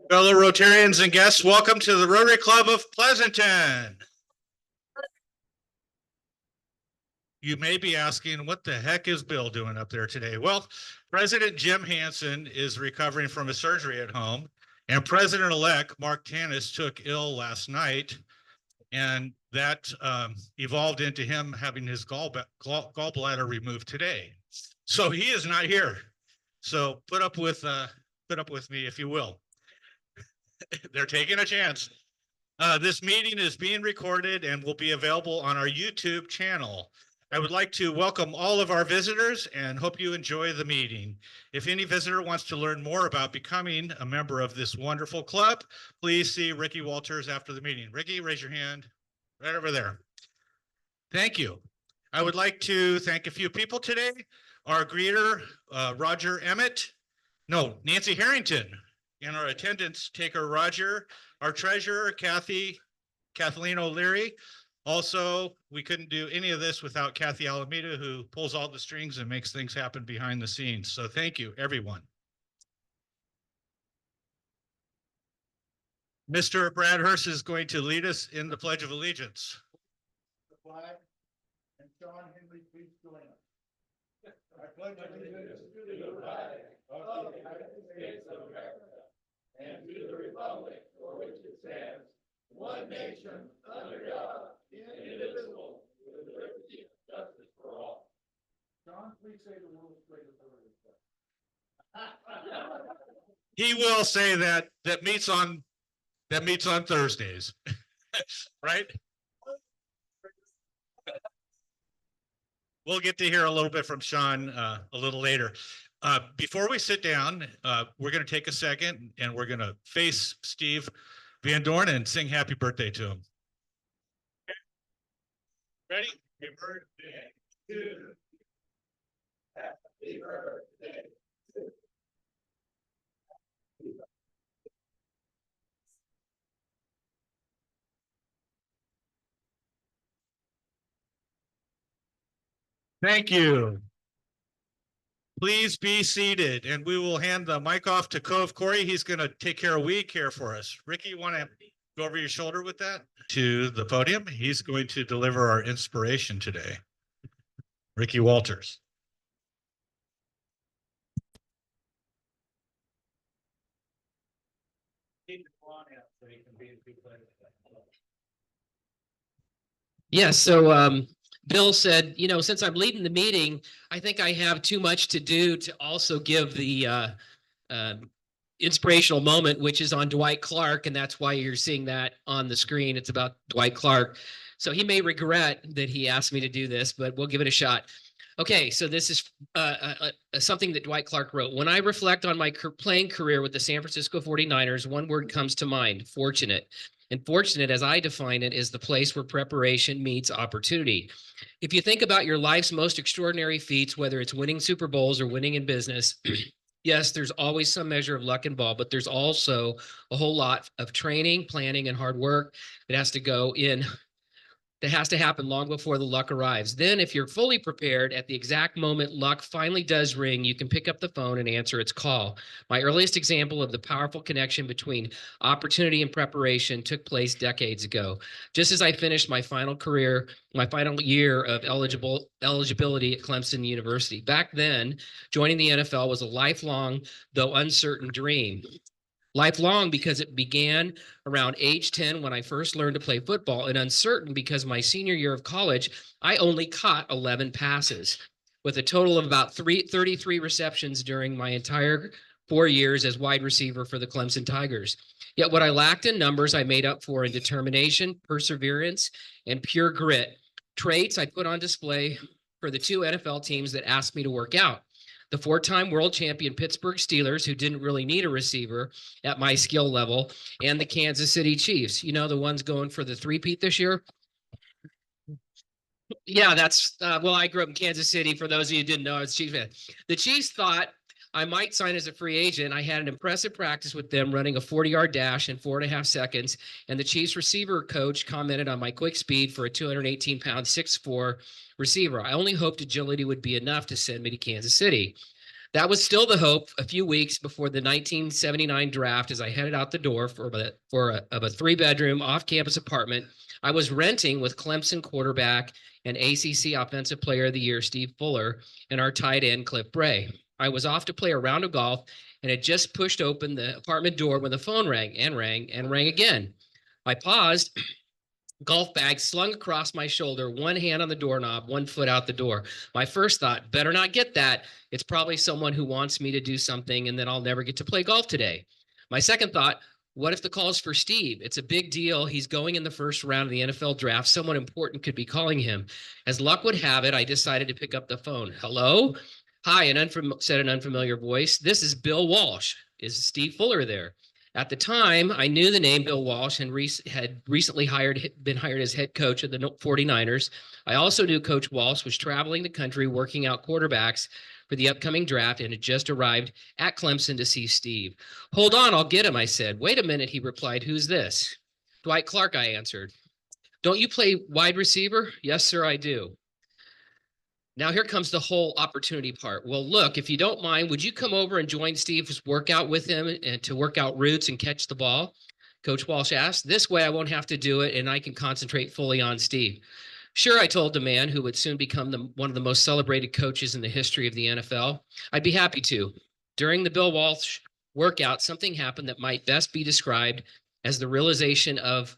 Fellow Rotarians and guests, welcome to the Rotary Club of Pleasanton. You may be asking, what the heck is Bill doing up there today? Well, President Jim Hansen is recovering from a surgery at home, and President-elect Mark Tanis took ill last night, and that evolved into him having his gallbladder removed today. So he is not here. So put up with me, if you will. They're taking a chance. This meeting is being recorded and will be available on our YouTube channel. I would like to welcome all of our visitors and hope you enjoy the meeting. If any visitor wants to learn more about becoming a member of this wonderful club, please see Ricky Walters after the meeting. Ricky, raise your hand right over there. Thank you. I would like to thank a few people today. Our greeter, Nancy Harrington, and our attendance taker, Roger, our treasurer, Kathleen O'Leary. Also, we couldn't do any of this without Kathy Alameda, who pulls all the strings and makes things happen behind the scenes. So thank you, everyone. Mr. Brad Hurst is going to lead us in the Pledge of Allegiance. The flag, and John Henry, please join us. I pledge allegiance to the flag of the United States of America and to the republic for which it stands, one nation, under God, indivisible, with liberty and justice for all. John, please say the world's greatest Rotary. He will say that meets on Thursdays, right? We'll get to hear a little bit from Sean a little later. Before we sit down, we're going to take a second and we're going to face Steve Van Dorn and sing happy birthday to him. Ready? Happy birthday to you. Happy birthday to you. Thank you. Please be seated, and we will hand the mic off to Cove Corey. He's going to take care of weed care for us. Ricky, you want to go over your shoulder with that to the podium? He's going to deliver our inspiration today. Ricky Walters. Yes, so Bill said, you know, since I'm leading the meeting, I think I have too much to do to also give the inspirational moment, which is on Dwight Clark, and that's why you're seeing that on the screen. It's about Dwight Clark. So he may regret that he asked me to do this, but we'll give it a shot. Okay, so this is something that Dwight Clark wrote. When I reflect on my playing career with the San Francisco 49ers, one word comes to mind: fortunate. And fortunate, as I define it, is the place where preparation meets opportunity. If you think about your life's most extraordinary feats, whether it's winning Super Bowls or winning in business, yes, there's always some measure of luck involved, but there's also a whole lot of training, planning, and hard work that has to go in. That has to happen long before the luck arrives. Then if you're fully prepared at the exact moment luck finally does ring, you can pick up the phone and answer its call. My earliest example of the powerful connection between opportunity and preparation took place decades ago. Just as I finished my final year of eligibility at Clemson University. Back then, joining the NFL was a lifelong, though uncertain dream. Lifelong because it began around age 10 when I first learned to play football, and uncertain because my senior year of college, I only caught 11 passes with a total of about 33 receptions during my entire 4 years as wide receiver for the Clemson Tigers. Yet what I lacked in numbers, I made up for in determination, perseverance, and pure grit, traits I put on display for the two NFL teams that asked me to work out. The four-time world champion Pittsburgh Steelers, who didn't really need a receiver at my skill level, and the Kansas City Chiefs, you know, the ones going for the three-peat this year. Yeah, that's well, I grew up in Kansas City. For those of you who didn't know, I was a Chiefs fan. The Chiefs thought I might sign as a free agent. I had an impressive practice with them running a 40-yard dash in 4.5 seconds. And the Chiefs receiver coach commented on my quick speed for a 218-pound, 6'4" receiver. I only hoped agility would be enough to send me to Kansas City. That was still the hope a few weeks before the 1979 draft as I headed out the door for a 3-bedroom off-campus apartment I was renting with Clemson quarterback and ACC Offensive Player of the Year Steve Fuller and our tight end Cliff Bray. I was off to play a round of golf and had just pushed open the apartment door when the phone rang and rang and rang again. I paused, golf bag slung across my shoulder, one hand on the doorknob, one foot out the door. My first thought, better not get that. It's probably someone who wants me to do something and then I'll never get to play golf today. My second thought, what if the call's for Steve? It's a big deal. He's going in the first round of the NFL draft. Someone important could be calling him. As luck would have it, I decided to pick up the phone. Hello? Hi, said an unfamiliar voice. This is Bill Walsh. Is Steve Fuller there? At the time, I knew the name Bill Walsh and had recently been hired as head coach of the 49ers. I also knew Coach Walsh was traveling the country working out quarterbacks for the upcoming draft and had just arrived at Clemson to see Steve. Hold on, I'll get him, I said. Wait a minute, he replied. Who's this? Dwight Clark, I answered. Don't you play wide receiver? Yes, sir, I do. Now here comes the whole opportunity part. Well, look, if you don't mind, would you come over and join Steve's workout with him and to work out routes and catch the ball? Coach Walsh asked. This way I won't have to do it and I can concentrate fully on Steve. Sure, I told the man who would soon become one of the most celebrated coaches in the history of the NFL. I'd be happy to. During the Bill Walsh workout, something happened that might best be described as the realization of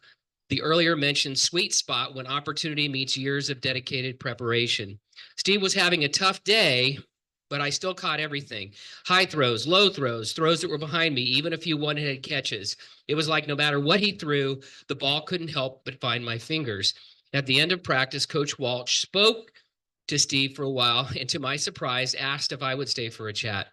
the earlier mentioned sweet spot when opportunity meets years of dedicated preparation. Steve was having a tough day, but I still caught everything. High throws, low throws, throws that were behind me, even a few one-handed catches. It was like no matter what he threw, the ball couldn't help but find my fingers. At the end of practice, Coach Walsh spoke to Steve for a while, and to my surprise, asked if I would stay for a chat.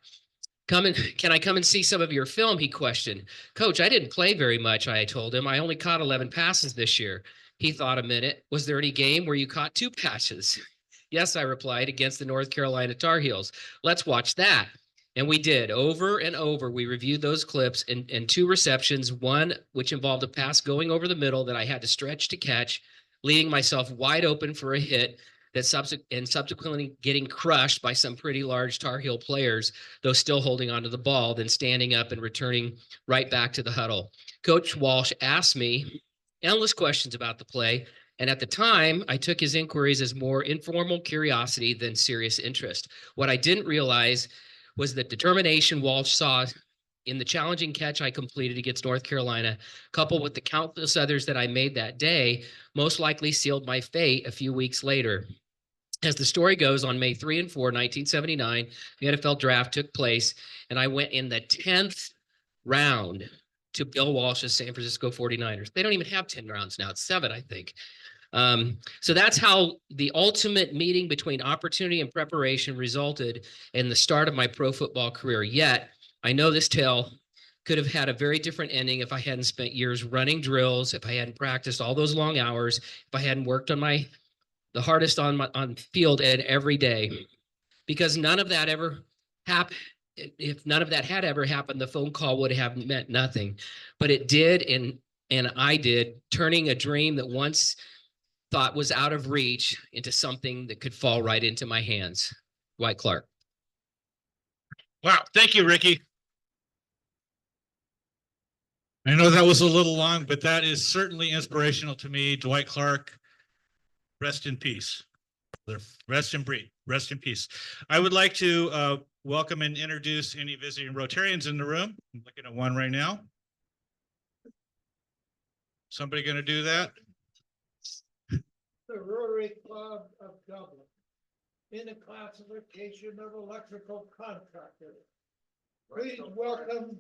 Can I come and see some of your film? He questioned. Coach, I didn't play very much, I told him. I only caught 11 passes this year. He thought a minute. Was there any game where you caught 2 passes? Yes, I replied, against the North Carolina Tar Heels. Let's watch that. And we did. Over and over, we reviewed those clips and 2 receptions, one which involved a pass going over the middle that I had to stretch to catch, leaving myself wide open for a hit that subsequently getting crushed by some pretty large Tar Heel players, though still holding onto the ball, then standing up and returning right back to the huddle. Coach Walsh asked me endless questions about the play, and at the time, I took his inquiries as more informal curiosity than serious interest. What I didn't realize was the determination Walsh saw in the challenging catch I completed against North Carolina, coupled with the countless others that I made that day, most likely sealed my fate a few weeks later. As the story goes, on May 3 and 4, 1979, the NFL draft took place, and I went in the 10th round to Bill Walsh's San Francisco 49ers. They don't even have 10 rounds now. It's 7, I think. So that's how the ultimate meeting between opportunity and preparation resulted in the start of my pro football career. Yet, I know this tale could have had a very different ending if I hadn't spent years running drills, if I hadn't practiced all those long hours, if I hadn't worked on the hardest on field ed every day, because none of that ever happened. If none of that had ever happened, the phone call would have meant nothing, but it did. And I did, turning a dream that once thought was out of reach into something that could fall right into my hands. Dwight Clark. Wow. Thank you, Ricky. I know that was a little long, but that is certainly inspirational to me. Dwight Clark, rest in peace. Rest in peace. I would like to welcome and introduce any visiting Rotarians in the room. I'm looking at one right now. Somebody going to do that? The Rotary Club of Dublin, in the classification of electrical contractor. Please welcome.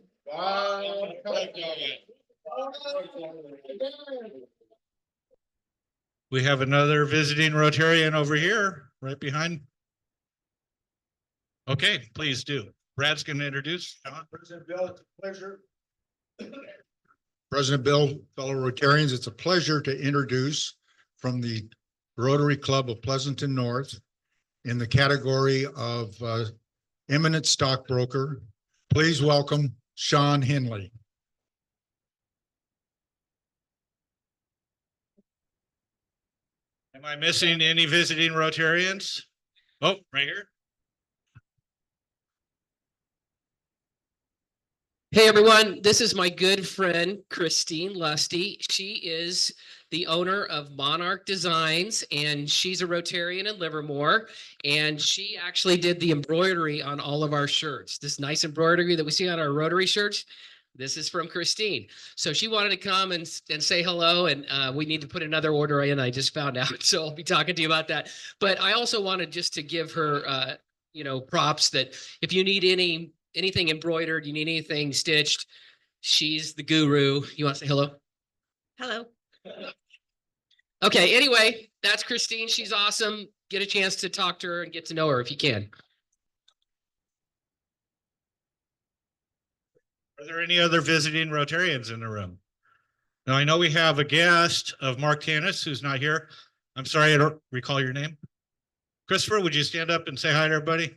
We have another visiting Rotarian over here, right behind. Okay, please do. Brad's going to introduce. President Bill, it's a pleasure. President Bill, fellow Rotarians, it's a pleasure to introduce from the Rotary Club of Pleasanton North in the category of eminent stockbroker. Please welcome Sean Henley. Am I missing any visiting Rotarians? Oh, right here. Hey everyone, this is my good friend Christine Lusty. She is the owner of Monarch Designs, and she's a Rotarian in Livermore. And she actually did the embroidery on all of our shirts. This nice embroidery that we see on our Rotary shirts, this is from Christine. So she wanted to come and say hello, and we need to put another order in. I just found out, so I'll be talking to you about that. But I also wanted just to give her, props that if you need anything embroidered, you need anything stitched, she's the guru. You want to say hello? Hello. Okay, anyway, that's Christine. She's awesome. Get a chance to talk to her and get to know her if you can. Are there any other visiting Rotarians in the room? Now, I know we have a guest of Mark Tanis who's not here. I'm sorry, I don't recall your name. Christopher, would you stand up and say hi to everybody?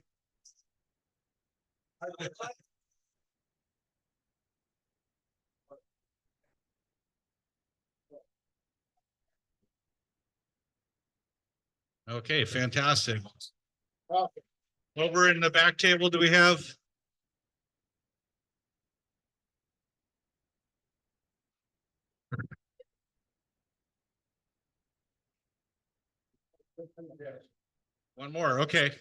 Okay, fantastic. Over in the back table, do we have? One more, okay.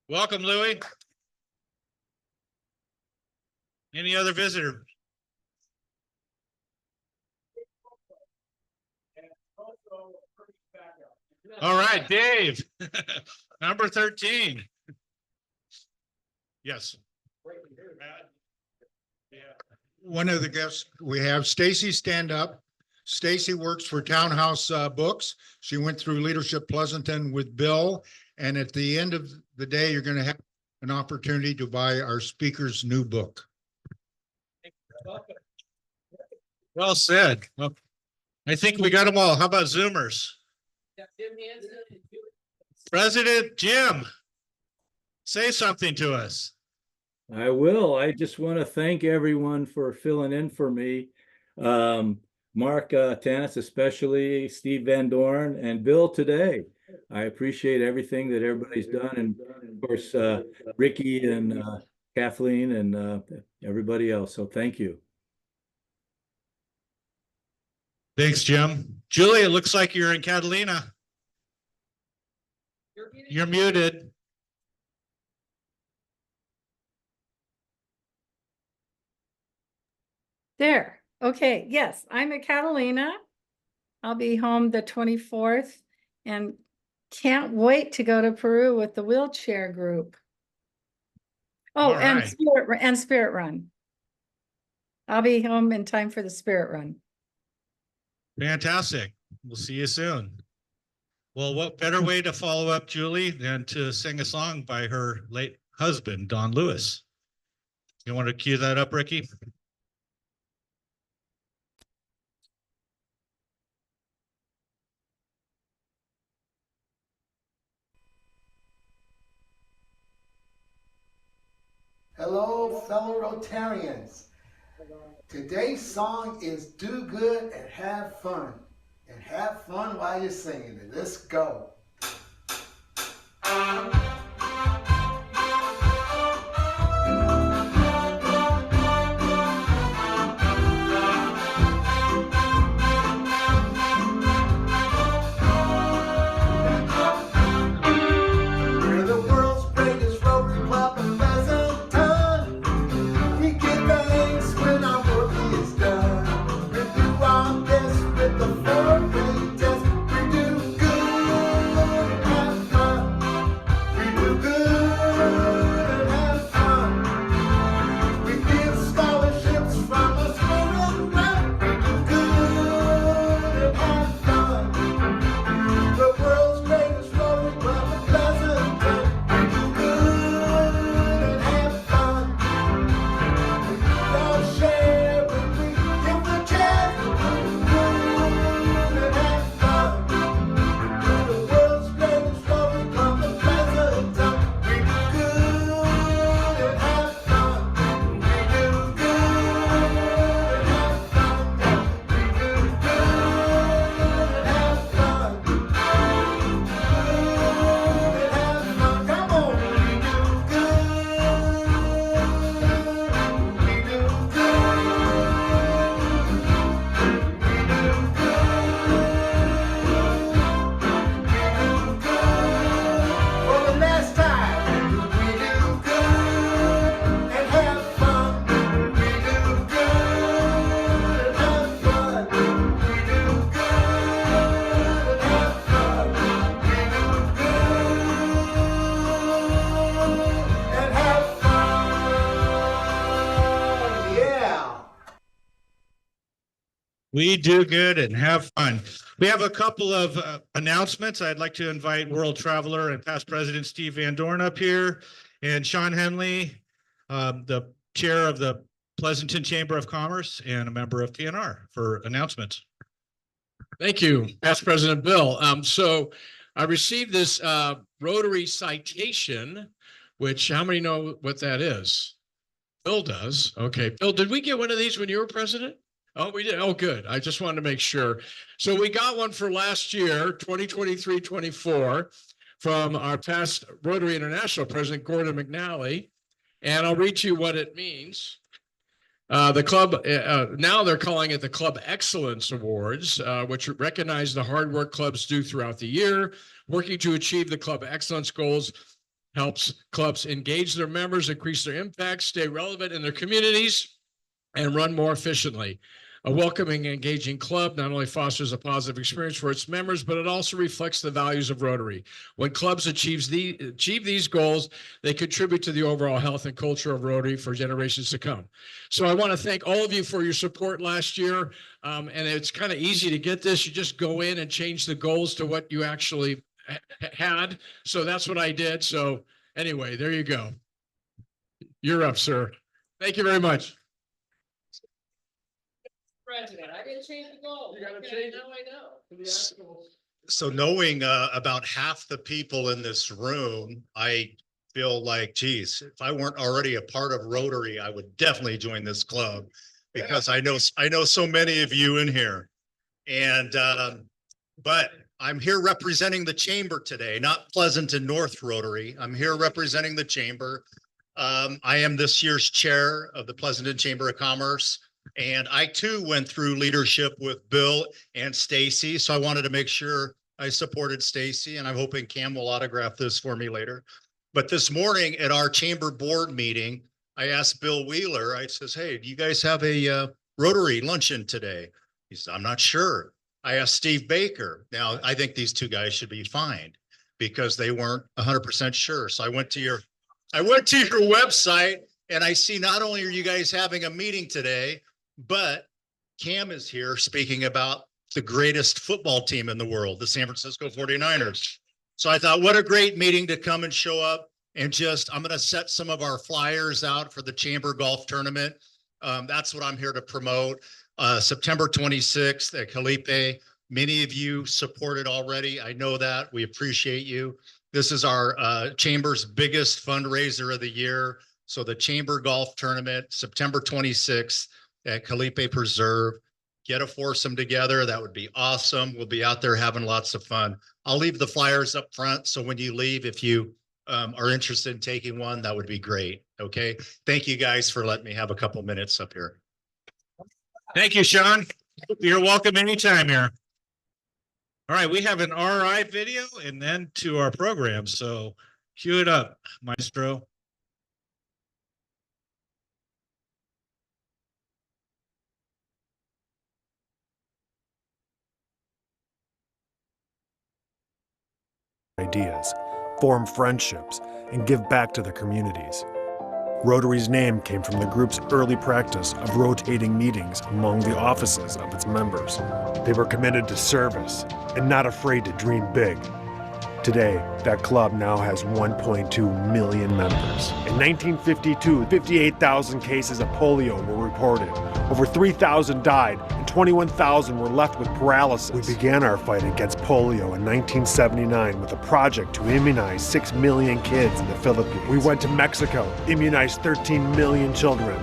Welcome, Louie. Any other visitor? All right, Dave. Number 13. Yes. One of the guests we have, Stacy, stand up. Stacy works for Townhouse Books. She went through Leadership Pleasanton with Bill. And at the end of the day, you're going to have an opportunity to buy our speaker's new book. Well said. Well, I think we got them all. How about Zoomers? President Jim, say something to us. I will. I just want to thank everyone for filling in for me. Mark Tanis, especially Steve Van Dorn and Bill today. I appreciate everything that everybody's done. And of course, Ricky and Kathleen and everybody else. So thank you. Thanks, Jim. Julie, it looks like you're in Catalina. You're muted. There. Okay. Yes, I'm at Catalina. I'll be home the 24th and can't wait to go to Peru with the wheelchair group. Oh, All right. and Spirit Run. I'll be home in time for the Spirit Run. Fantastic. We'll see you soon. Well, what better way to follow up Julie than to sing a song by her late husband, Don Lewis? You want to cue that up, Ricky? Hello, fellow Rotarians. Today's song is Do Good and Have Fun. And have fun while you're singing it. Let's go. We're the world's greatest Rotary Club in Pleasanton. We give thanks when our work is done. We do our best with the 4-way test. We do good and have fun. We do We do good and have fun. We have a couple of announcements. I'd like to invite world traveler and past president Steve Van Dorn up here, and Sean Henley, the chair of the Pleasanton Chamber of Commerce and a member of TNR, for announcements. Thank you, Past President Bill. So I received this Rotary citation, which how many know what that is? Bill does. Okay. Bill, did we get one of these when you were president? Oh, we did. Oh, good. I just wanted to make sure. So we got one for last year, 2023-24, from our past Rotary International President, Gordon McNally. And I'll read you what it means. The club, now they're calling it the Club Excellence Awards, which recognize the hard work clubs do throughout the year. Working to achieve the Club Excellence goals helps clubs engage their members, increase their impact, stay relevant in their communities, and run more efficiently. A welcoming, engaging club not only fosters a positive experience for its members, but it also reflects the values of Rotary. When clubs achieve these goals, they contribute to the overall health and culture of Rotary for generations to come. So I want to thank all of you for your support last year. And it's kind of easy to get this. You just go in and change the goals to what you actually had. So that's what I did. So anyway, there you go. You're up, sir. Thank you very much. President, I didn't change the goal. You gotta change it. Now I know. So knowing about half the people in this room, I feel like, geez, if I weren't already a part of Rotary, I would definitely join this club because I know so many of you in here. And but I'm here representing the chamber today, not Pleasanton North Rotary. I'm here representing the chamber. I am this year's chair of the Pleasanton Chamber of Commerce. And I too went through leadership with Bill and Stacy. So I wanted to make sure I supported Stacy, and I'm hoping Cam will autograph this for me later. But this morning at our chamber board meeting, I asked Bill Wheeler, I says, hey, do you guys have a Rotary luncheon today? He said, I'm not sure. I asked Steve Baker. Now, I think these two guys should be fined because they weren't 100% sure. So I went to your website and I see not only are you guys having a meeting today, but Cam is here speaking about the greatest football team in the world, the San Francisco 49ers. So I thought, what a great meeting to come and show up and I'm going to set some of our flyers out for the Chamber Golf Tournament. That's what I'm here to promote. September 26th at Calipe. Many of you supported already. I know that. We appreciate you. This is our Chamber's biggest fundraiser of the year. So the Chamber Golf Tournament, September 26th. At Calipe Preserve, get a foursome together. That would be awesome. We'll be out there having lots of fun. I'll leave the flyers up front. So when you leave, if you are interested in taking one, that would be great. Okay. Thank you guys for letting me have a couple minutes up here. Thank you, Sean. You're welcome anytime here. All right. We have an RI video and then to our program. So cue it up, Maestro. Ideas, form friendships, and give back to their communities. Rotary's name came from the group's early practice of rotating meetings among the offices of its members. They were committed to service and not afraid to dream big. Today, that club now has 1.2 million members. In 1952, 58,000 cases of polio were reported. Over 3,000 died, and 21,000 were left with paralysis. We began our fight against polio in 1979 with a project to immunize 6 million kids in the Philippines. We went to Mexico, immunized 13 million children.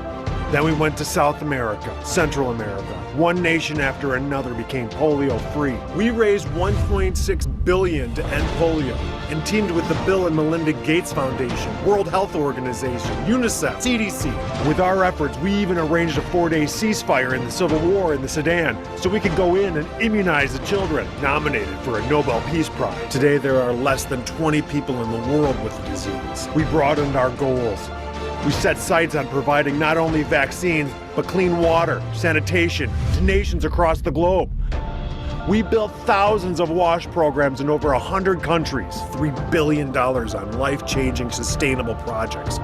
Then we went to South America, Central America. One nation after another became polio-free. We raised $1.6 billion to end polio and teamed with the Bill and Melinda Gates Foundation, World Health Organization, UNICEF, CDC. With our efforts, we even arranged a 4-day ceasefire in the Civil War in the Sudan so we could go in and immunize the children, nominated for a Nobel Peace Prize. Today, there are less than 20 people in the world with the disease. We broadened our goals. We set sights on providing not only vaccines, but clean water, sanitation to nations across the globe. We built thousands of WASH programs in over 100 countries, $3 billion on life-changing sustainable projects.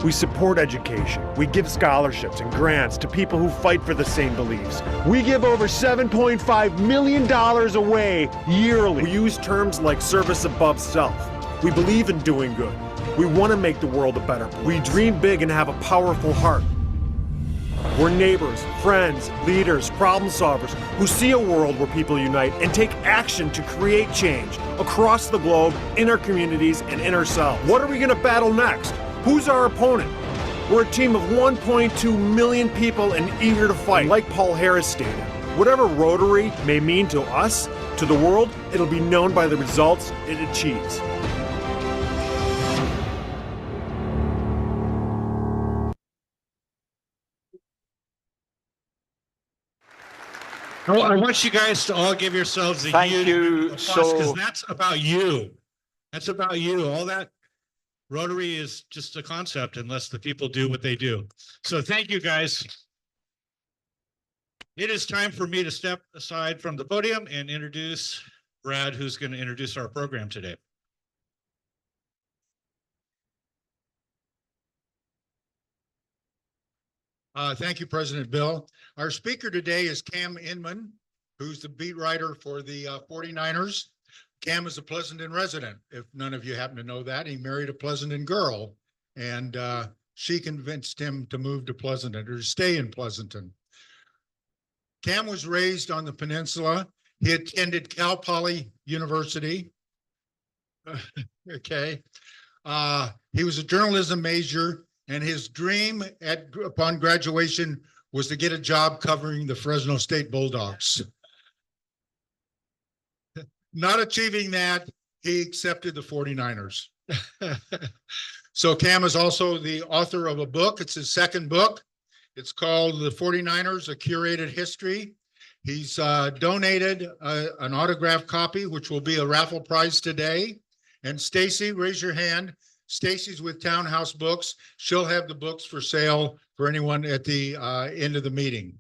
We support education. We give scholarships and grants to people who fight for the same beliefs. We give over $7.5 million away yearly. We use terms like service above self. We believe in doing good. We want to make the world a better place. We dream big and have a powerful heart. We're neighbors, friends, leaders, problem solvers who see a world where people unite and take action to create change across the globe, in our communities, and in ourselves. What are we going to battle next? Who's our opponent? We're a team of 1.2 million people and eager to fight. Like Paul Harris stated, whatever Rotary may mean to us, to the world, it'll be known by the results it achieves. Oh, I want you guys to all give yourselves a Thank huge you. applause, So- because that's about you. That's about you. All that Rotary is just a concept unless the people do what they do. So thank you, guys. It is time for me to step aside from the podium and introduce Brad, who's going to introduce our program today. Thank you, President Bill. Our speaker today is Cam Inman, who's the beat writer for the 49ers. Cam is a Pleasanton resident. If none of you happen to know that, he married a Pleasanton girl, and she convinced him to move to Pleasanton or to stay in Pleasanton. Cam was raised on the peninsula. He attended Cal Poly University. Okay. He was a journalism major, and his dream upon graduation was to get a job covering the Fresno State Bulldogs. Not achieving that, he accepted the 49ers. So Cam is also the author of a book. It's his second book. It's called The 49ers, A Curated History. He's donated an autographed copy, which will be a raffle prize today. And Stacy, raise your hand. Stacy's with Townhouse Books. She'll have the books for sale for anyone at the end of the meeting.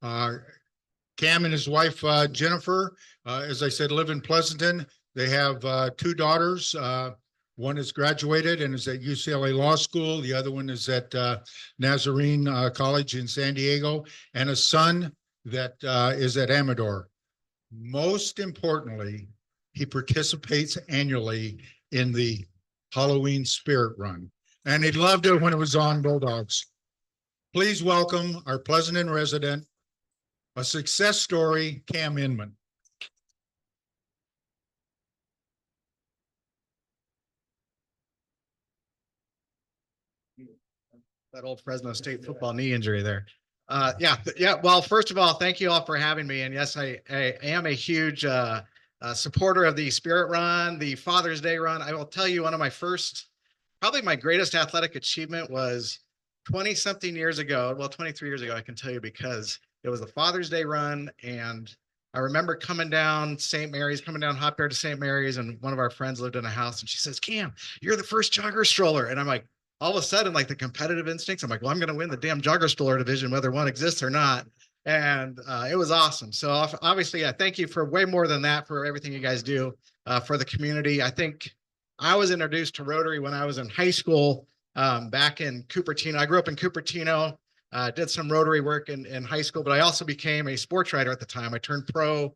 Cam and his wife, Jennifer, as I said, live in Pleasanton. They have two daughters. One is graduated and is at UCLA Law School. The other one is at Nazarene College in San Diego, and a son that is at Amador. Most importantly, he participates annually in the Halloween Spirit Run, and he loved it when it was on Bulldogs. Please welcome our Pleasanton resident, a success story, Cam Inman. That old Fresno State football knee injury there. Yeah. Well, first of all, thank you all for having me. And yes, I am a huge supporter of the Spirit Run, the Father's Day Run. I will tell you, one of my first, probably my greatest athletic achievement was 20-something years ago. Well, 23 years ago, I can tell you, because it was the Father's Day Run. And I remember coming down St. Mary's, coming down Hot Bear to St. Mary's, and one of our friends lived in a house, and she says, "Cam, you're the first jogger stroller." And I'm like, all of a sudden, like the competitive instincts, I'm like, well, I'm going to win the damn jogger stroller division, whether one exists or not. And it was awesome. So obviously, thank you for way more than that, for everything you guys do for the community. I think I was introduced to Rotary when I was in high school back in Cupertino. I grew up in Cupertino, did some Rotary work in high school, but I also became a sports writer at the time. I turned pro,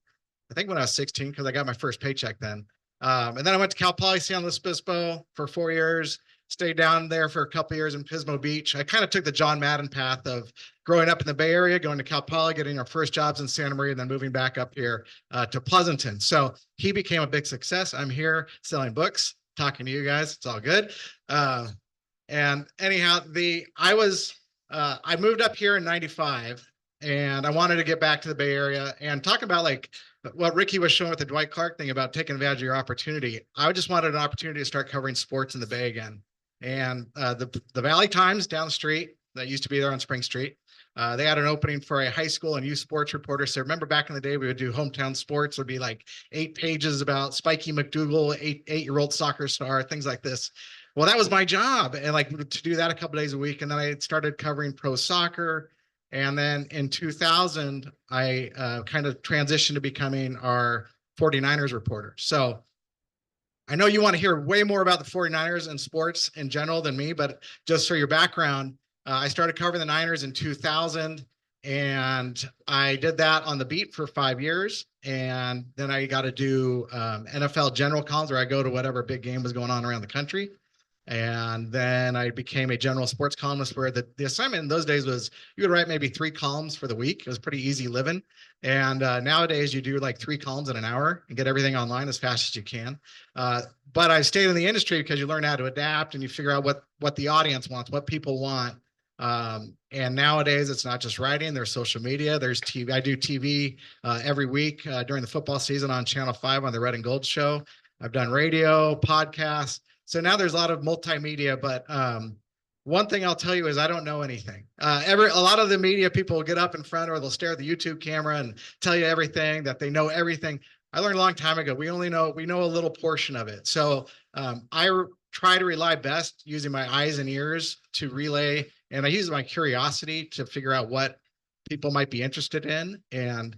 I think when I was 16, because I got my first paycheck then. And then I went to Cal Poly San Luis Obispo for 4 years. Stayed down there for a couple of years in Pismo Beach. I kind of took the John Madden path of growing up in the Bay Area, going to Cal Poly, getting our first jobs in Santa Maria, and then moving back up here to Pleasanton. So he became a big success. I'm here selling books, talking to you guys. It's all good. And anyhow, I moved up here in '95, and I wanted to get back to the Bay Area, and talk about like what Ricky was showing with the Dwight Clark thing about taking advantage of your opportunity. I just wanted an opportunity to start covering sports in the Bay again. And the Valley Times down the street, that used to be there on Spring Street, they had an opening for a high school and youth sports reporter. So remember back in the day, we would do hometown sports. It would be like 8 pages about Spiky McDougal, eight-year-old soccer star, things like this. Well, that was my job, and like to do that a couple days a week. And then I started covering pro soccer. And then in 2000, I kind of transitioned to becoming our 49ers reporter. So I know you want to hear way more about the 49ers and sports in general than me, but just for your background, I started covering the Niners in 2000, and I did that on the beat for 5 years. And then I got to do NFL general columns, where I go to whatever big game was going on around the country. And then I became a general sports columnist, where the assignment in those days was you would write maybe 3 columns for the week. It was pretty easy living. And nowadays you do like 3 columns in an hour and get everything online as fast as you can. But I stayed in the industry because you learn how to adapt and you figure out what the audience wants, what people want. And nowadays it's not just writing, there's social media, there's TV. I do TV every week during the football season on Channel 5 on the Red and Gold Show. I've done radio, podcasts. So now there's a lot of multimedia, but one thing I'll tell you is I don't know anything. A lot of the media people will get up in front, or they'll stare at the YouTube camera and tell you everything, that they know everything. I learned a long time ago, we know a little portion of it. So I try to rely best using my eyes and ears to relay, and I use my curiosity to figure out what people might be interested in. And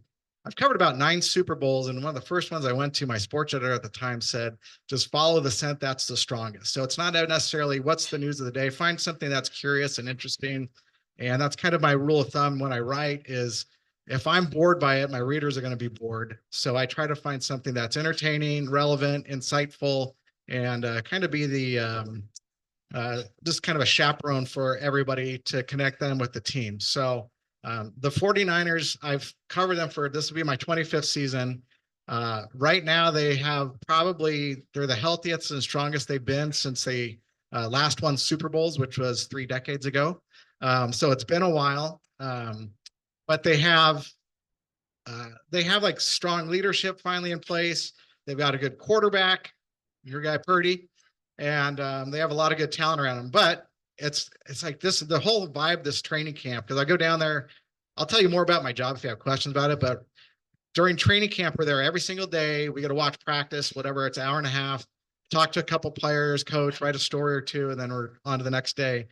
I've covered about 9 Super Bowls, and one of the first ones I went to, my sports editor at the time said, just follow the scent that's the strongest. So it's not necessarily what's the news of the day. Find something that's curious and interesting. And that's kind of my rule of thumb when I write is, if I'm bored by it, my readers are going to be bored. So I try to find something that's entertaining, relevant, insightful, and kind of be the just kind of a chaperone for everybody to connect them with the team. So the 49ers, I've covered them this will be my 25th season. Right now they're the healthiest and strongest they've been since they last won Super Bowls, which was 3 decades ago. So it's been a while, but they have like strong leadership finally in place. They've got a good quarterback, your guy Purdy, and they have a lot of good talent around them. But it's like the whole vibe, this training camp, because I go down there, I'll tell you more about my job if you have questions about it, but during training camp, we're there every single day. We get to watch practice, whatever, it's an hour and a half, talk to a couple players, coach, write a story or 2, and then we're on to the next day.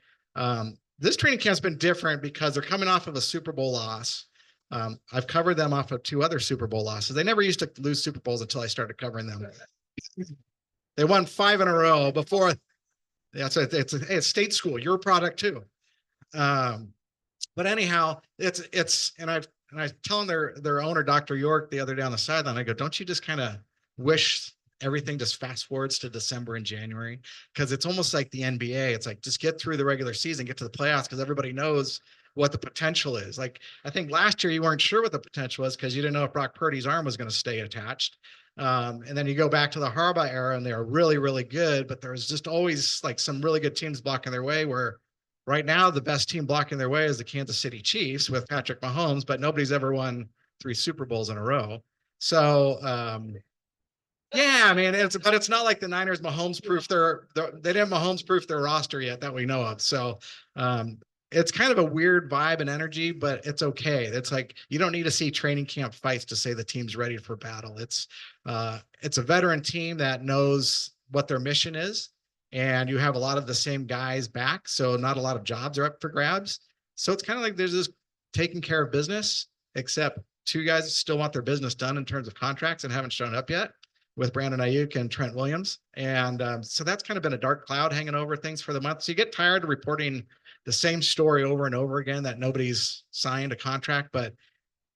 This training camp's been different because they're coming off of a Super Bowl loss. I've covered them off of 2 other Super Bowl losses. They never used to lose Super Bowls until I started covering them. They won 5 in a row before. Yeah, so it's state school, your product too. But anyhow, and I was telling their owner, Dr. York, the other day on the sideline, I go, don't you just kind of wish everything just fast forwards to December and January? Because it's almost like the NBA. It's like, just get through the regular season, get to the playoffs, because everybody knows what the potential is. Like, I think last year you weren't sure what the potential was because you didn't know if Brock Purdy's arm was going to stay attached. And then you go back to the Harbaugh era and they are really, really good, but there was just always like some really good teams blocking their way, where right now the best team blocking their way is the Kansas City Chiefs with Patrick Mahomes, but nobody's ever won 3 Super Bowls in a row. So, yeah, I mean, it's not like the Niners Mahomes proof they didn't Mahomes proof their roster yet that we know of. So, it's kind of a weird vibe and energy, but it's okay. It's like, you don't need to see training camp fights to say the team's ready for battle. It's a veteran team that knows what their mission is, and you have a lot of the same guys back. So not a lot of jobs are up for grabs. So it's kind of like there's this taking care of business, except 2 guys still want their business done in terms of contracts and haven't shown up yet, with Brandon Ayuk and Trent Williams. And so that's kind of been a dark cloud hanging over things for the month. So you get tired of reporting the same story over and over again, that nobody's signed a contract, but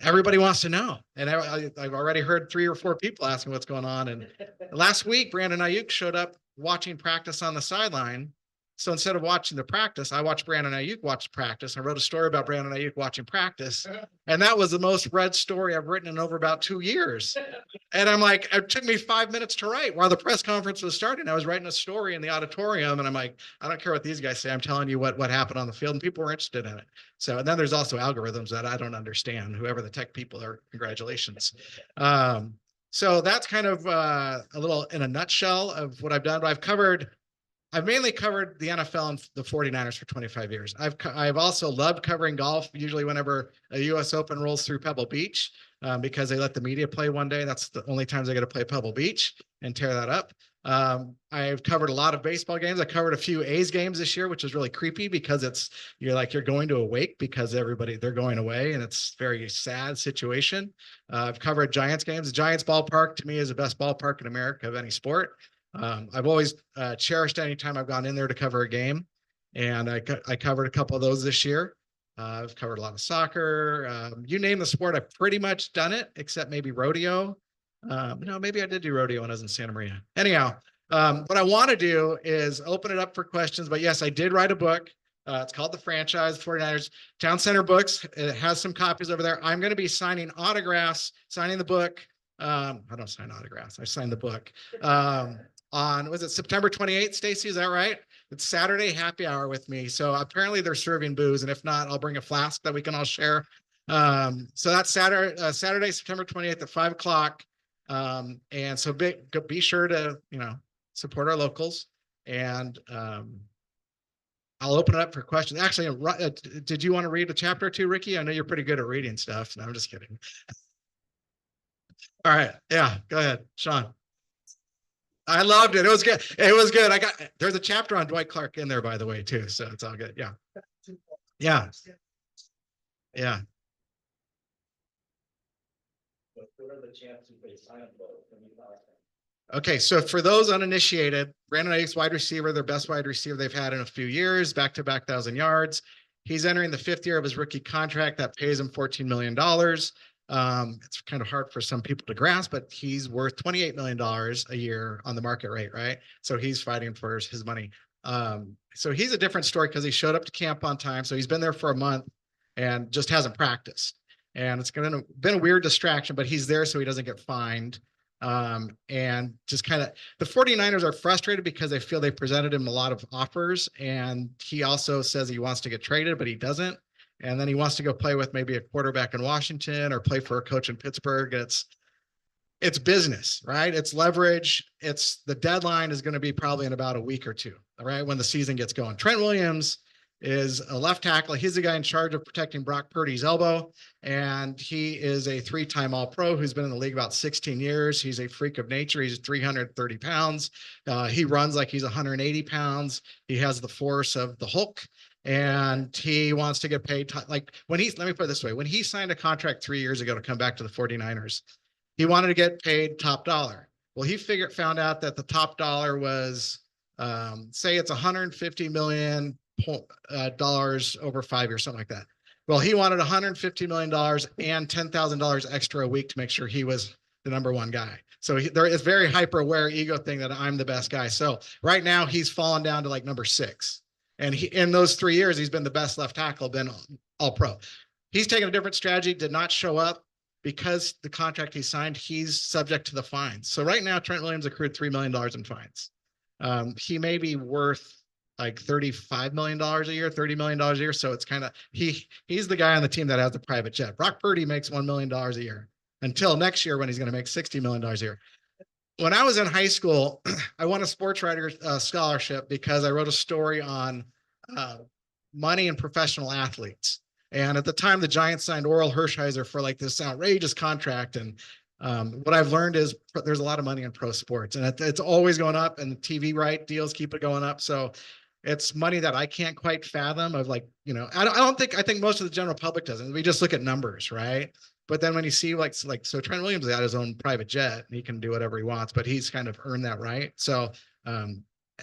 everybody wants to know. And I've already heard 3 or 4 people asking what's going on. And last week, Brandon Ayuk showed up watching practice on the sideline. So instead of watching the practice, I watched Brandon Ayuk watch practice. I wrote a story about Brandon Ayuk watching practice. And that was the most read story I've written in over about 2 years. And I'm like, it took me 5 minutes to write while the press conference was starting. I was writing a story in the auditorium, and I'm like, I don't care what these guys say. I'm telling you what happened on the field, and people were interested in it. So, and then there's also algorithms that I don't understand. Whoever the tech people are, congratulations. So that's kind of a little in a nutshell of what I've done. But I've mainly covered the NFL and the 49ers for 25 years. I've also loved covering golf, usually whenever a US Open rolls through Pebble Beach, because they let the media play one day. That's the only times I get to play Pebble Beach and tear that up. I've covered a lot of baseball games. I covered a few A's games this year, which is really creepy because you're going to a wake because they're going away, and it's a very sad situation. I've covered Giants games. The Giants ballpark to me is the best ballpark in America of any sport. I've always cherished any time I've gone in there to cover a game, and I covered a couple of those this year. I've covered a lot of soccer. You name the sport, I've pretty much done it, except maybe rodeo. No, maybe I did do rodeo when I was in Santa Maria. Anyhow, what I want to do is open it up for questions. But yes, I did write a book. It's called The Franchise 49ers Town Center Books. It has some copies over there. I'm going to be signing autographs, signing the book. I don't sign autographs. I signed the book on, was it September 28th, Stacy? Is that right? It's Saturday happy hour with me. So apparently they're serving booze. And if not, I'll bring a flask that we can all share. So that's Saturday, September 28th at 5 o'clock. And so be sure to, support our locals, and I'll open it up for questions. Actually, did you want to read a chapter or two, Ricky? I know you're pretty good at reading stuff. No, I'm just kidding. All right. Yeah, go ahead, Sean. I loved it. It was good. It was good. There's a chapter on Dwight Clark in there, by the way, too. So it's all good. Yeah. Yeah. Yeah. Okay, so for those uninitiated, Brandon Ayuk's wide receiver, their best wide receiver they've had in a few years, back-to-back 1,000 yards. He's entering the 5th year of his rookie contract that pays him $14 million. It's kind of hard for some people to grasp, but he's worth $28 million a year on the market rate, right? So he's fighting for his money. So he's a different story because he showed up to camp on time. So he's been there for a month and just hasn't practiced. And it's been a weird distraction, but he's there so he doesn't get fined. And just kind of the 49ers are frustrated because they feel they presented him a lot of offers. And he also says he wants to get traded, but he doesn't. And then he wants to go play with maybe a quarterback in Washington or play for a coach in Pittsburgh. It's business, right? It's leverage. The deadline is going to be probably in about a week or two, all right, when the season gets going. Trent Williams is a left tackle. He's the guy in charge of protecting Brock Purdy's elbow. And he is a 3-time All-Pro who's been in the league about 16 years. He's a freak of nature. He's 330 pounds. He runs like he's 180 pounds. He has the force of the Hulk. And he wants to get paid. Let me put it this way. When he signed a contract 3 years ago to come back to the 49ers, he wanted to get paid top dollar. Well, he found out that the top dollar was, say it's $150 million dollars over 5 years, something like that. Well, he wanted $150 million and $10,000 extra a week to make sure he was the number one guy. So there is very hyper aware ego thing that I'm the best guy. So right now he's fallen down to like number 6. And in those 3 years, he's been the best left tackle, been all pro. He's taken a different strategy, did not show up because the contract he signed, he's subject to the fines. So right now, Trent Williams accrued $3 million in fines. He may be worth like $35 million a year, $30 million a year. So it's kind of, he's the guy on the team that has the private jet. Brock Purdy makes $1 million a year until next year when he's going to make $60 million a year. When I was in high school, I won a sports writer scholarship because I wrote a story on money and professional athletes. And at the time, the Giants signed Oral Hershiser for like this outrageous contract. And what I've learned is there's a lot of money in pro sports, and it's always going up, and the TV right deals keep it going up. So it's money that I can't quite fathom of, like, I think most of the general public doesn't. We just look at numbers, right? But then when you see so Trent Williams got his own private jet and he can do whatever he wants, but he's kind of earned that right. So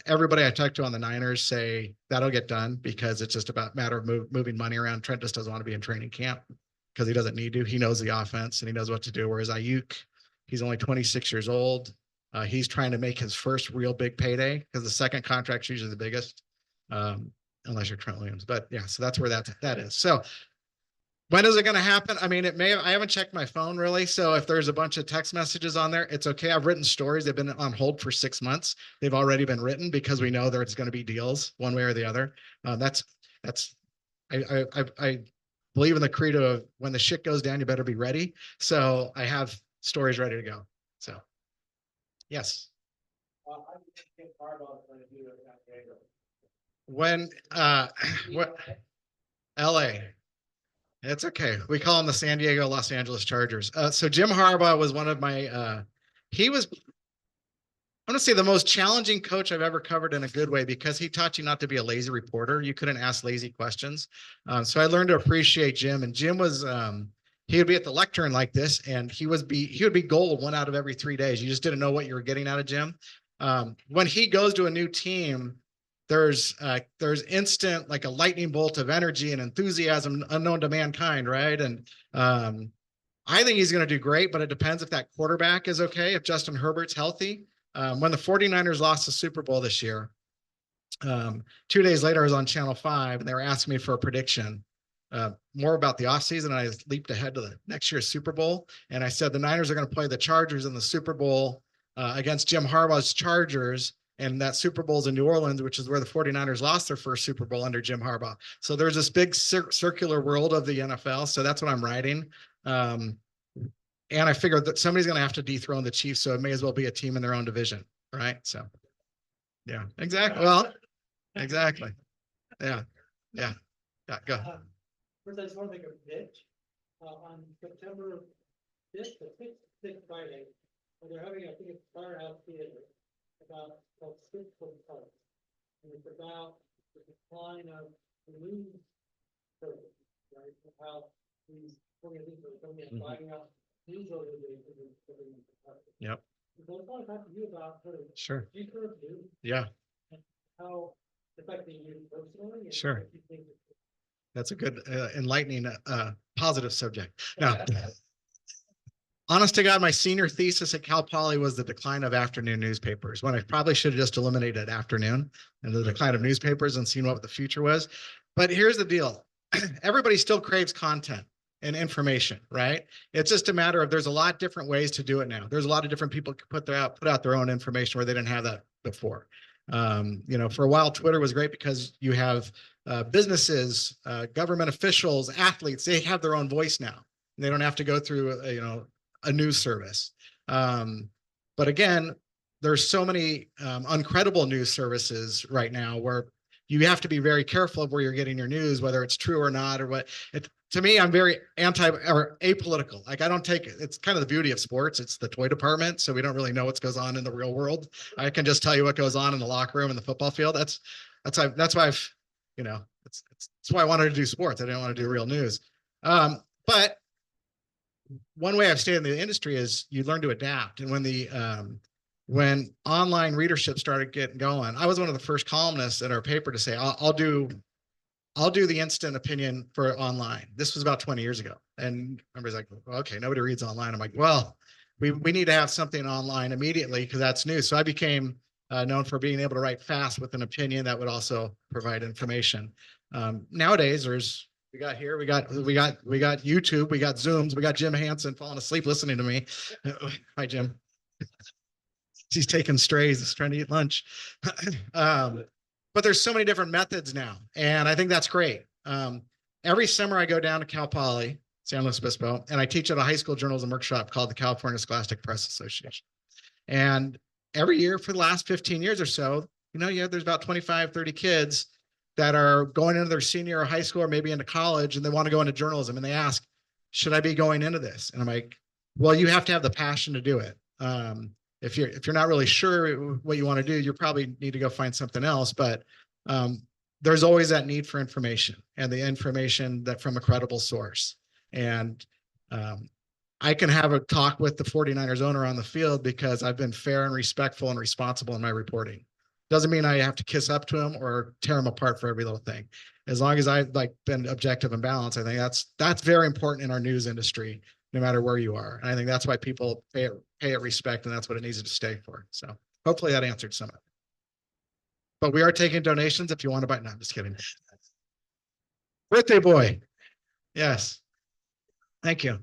everybody I talk to on the Niners say that'll get done because it's just about matter of moving money around. Trent just doesn't want to be in training camp because he doesn't need to. He knows the offense and he knows what to do. Whereas Ayuk, he's only 26 years old. He's trying to make his first real big payday because the second contract's usually the biggest, unless you're Trent Williams. But yeah, so that's where that is. So when is it going to happen? I mean, I haven't checked my phone really. So if there's a bunch of text messages on there, it's okay. I've written stories. They've been on hold for 6 months. They've already been written because we know there's going to be deals one way or the other. I believe in the credo of when the shit goes down, you better be ready. So I have stories ready to go. So yes. When what LA. It's okay. We call them the San Diego, Los Angeles Chargers. So Jim Harbaugh was one of my, he was, I want to say the most challenging coach I've ever covered in a good way because he taught you not to be a lazy reporter. You couldn't ask lazy questions. So I learned to appreciate Jim, and Jim was, he would be at the lectern like this, and he would be gold 1 out of every 3 days. You just didn't know what you were getting out of Jim. When he goes to a new team, there's instant, like a lightning bolt of energy and enthusiasm unknown to mankind, right? And I think he's going to do great, but it depends if that quarterback is okay, if Justin Herbert's healthy. When the 49ers lost the Super Bowl this year, 2 days later, I was on Channel 5 and they were asking me for a prediction, more about the offseason. And I leaped ahead to the next year's Super Bowl. And I said, the Niners are going to play the Chargers in the Super Bowl against Jim Harbaugh's Chargers. And that Super Bowl's in New Orleans, which is where the 49ers lost their first Super Bowl under Jim Harbaugh. So there's this big circular world of the NFL. So that's what I'm writing. And I figured that somebody's going to have to dethrone the Chiefs. So it may as well be a team in their own division. Right. So, yeah, exactly. Well, exactly. Yeah. Yeah. Yeah. Go. First, I just want to make a pitch. On September 5th, the 6th Friday, they're having, I think it's Firehouse Theater, about called 6 Foot Park. And it's about the decline of the news service, right? Of how these organizations are coming and buying out news organizations. Yep. So I want to talk to you about sort of Sure. future of news, Yeah. and how it's affecting you personally. And Sure. what you think That's a good, enlightening, positive subject. Now, honest to God, my senior thesis at Cal Poly was the decline of afternoon newspapers, when I probably should have just eliminated afternoon and the decline of newspapers and seen what the future was. But here's the deal. Everybody still craves content and information, right? It's just a matter of, there's a lot different ways to do it now. There's a lot of different people put out their own information where they didn't have that before. For a while, Twitter was great because you have businesses, government officials, athletes, they have their own voice now. They don't have to go through, a news service. But again, there's so many uncredible news services right now where you have to be very careful of where you're getting your news, whether it's true or not, or what. To me, I'm very apolitical. Like, I don't take it. It's kind of the beauty of sports. It's the toy department. So we don't really know what goes on in the real world. I can just tell you what goes on in the locker room and the football field. That's why that's why I wanted to do sports. I didn't want to do real news. But one way I've stayed in the industry is you learn to adapt. And when online readership started getting going, I was one of the first columnists at our paper to say, I'll do the instant opinion for online. This was about 20 years ago. And everybody's like, well, okay, nobody reads online. I'm like, well, we need to have something online immediately because that's new. So I became known for being able to write fast with an opinion that would also provide information. Nowadays, we got YouTube, we got Zooms, we got Jim Hansen falling asleep listening to me. Hi, Jim. He's taking strays. He's trying to eat lunch. But there's so many different methods now. And I think that's great. Every summer I go down to Cal Poly, San Luis Obispo, and I teach at a high school journalism workshop called the California Scholastic Press Association. And every year for the last 15 years or so, there's about 25, 30 kids that are going into their senior or high school or maybe into college, and they want to go into journalism, and they ask, should I be going into this? And I'm like, well, you have to have the passion to do it. If you're not really sure what you want to do, you probably need to go find something else. But there's always that need for information, and the information that from a credible source. And I can have a talk with the 49ers owner on the field because I've been fair and respectful and responsible in my reporting. Doesn't mean I have to kiss up to him or tear him apart for every little thing. As long as I've been objective and balanced, I think that's very important in our news industry, no matter where you are. And I think that's why people pay it respect, and that's what it needs to stay for. So hopefully that answered some of it. But we are taking donations if you want to buy. No, I'm just kidding. Birthday boy. Yes. Thank you.